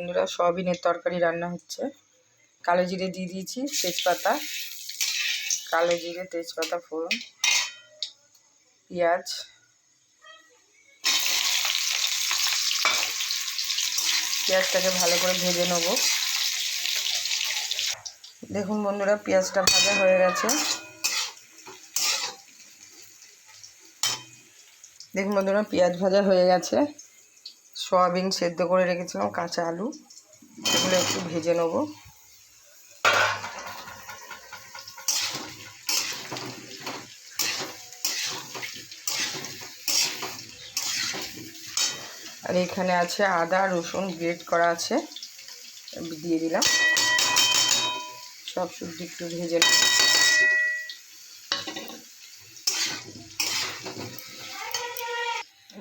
বন্ধুরা, সয়াবিনের তরকারি রান্না হচ্ছে। কালো জিরে দিয়ে দিয়েছি, তেজপাতা, কালো জিরে তেজপাতা ফোড়ন, পেঁয়াজ, পেঁয়াজটাকে ভালো করে ভেজে নেব। দেখুন বন্ধুরা, পেঁয়াজটা ভাজা হয়ে গেছে। দেখুন বন্ধুরা, পেঁয়াজ ভাজা হয়ে গেছে। সয়াবিন সেদ্ধ করে রেখেছিলাম, কাঁচা আলু, এগুলো একটু ভেজে নেব। আর এখানে আছে আদা রসুন গ্রেট করা আছে, দিয়ে দিলাম। সব সবজি একটু ভেজে নেব।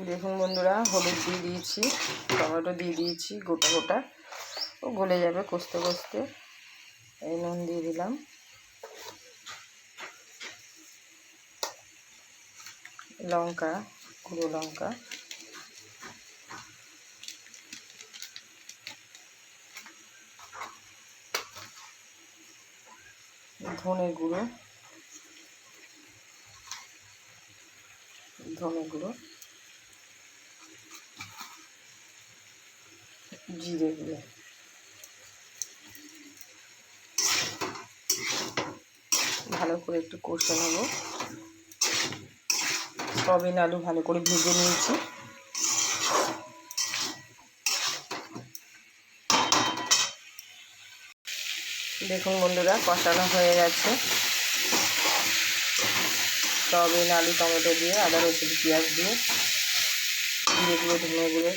দেখুন বন্ধুরা, হলুদ দিয়ে দিয়েছি, টমেটো দিয়ে দিয়েছি গোটা গোটা, ও গলে যাবে কষতে কষতে। এই নুন দিয়ে দিলাম, লঙ্কা, গুঁড়ো লঙ্কা, ধনে গুঁড়ো, জিরে গুঁড়ো, ভালো করে একটু কষে নেব। সয়াবিন আলু ভালো করে ভেজে নিয়েছি। দেখুন বন্ধুরা, কষানো হয়ে গেছে। সয়াবিন আলু টমেটো দিয়ে, আদা রসুন পেঁয়াজ দিয়ে, জিরে গুঁড়ো ধনে গুঁড়ো,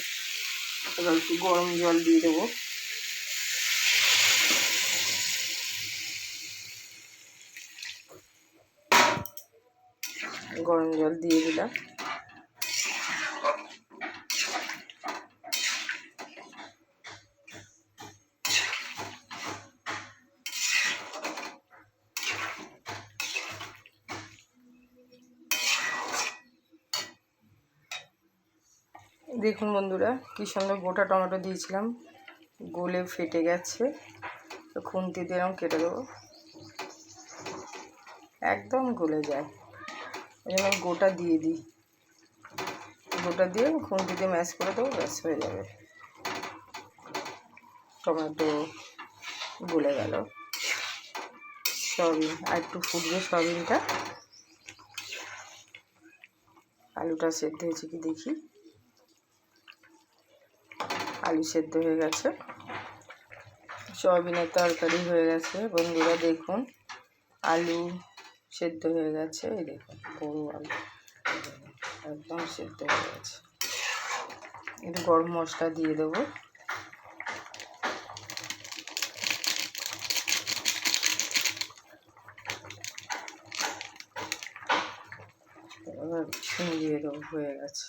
এবার একটু গরম জল দিয়ে দেবো। গরম জল দিয়ে দিলাম। দেখুন বন্ধুরা, কী সুন্দর গোটা টমেটো দিয়েছিলাম, গলে ফেটে গেছে। তো খুন্তি দিয়ে এরকম কেটে দেবো, একদম গলে যায়। এই জন্য গোটা দিয়ে দিই, গোটা দিয়ে খুন্তি দিয়ে ম্যাশ করে দেবো, ব্যাস হয়ে যাবে। টমেটো গলে গেল। সয়াবিন আর একটু ফুটবে, সয়াবিনটা। আলুটা সেদ্ধ হয়েছে কি দেখি। আলু সেদ্ধ হয়ে গেছে, সয়াবিনের তরকারি হয়ে গেছে। বন্ধুরা দেখুন, আলু সেদ্ধ হয়ে গেছে। এই দেখুন, বড় আলু একদম সেদ্ধ হয়ে গেছে। একটু গরম মশলা দিয়ে দেবো। এবার দিয়ে দেবো, হয়ে গেছে।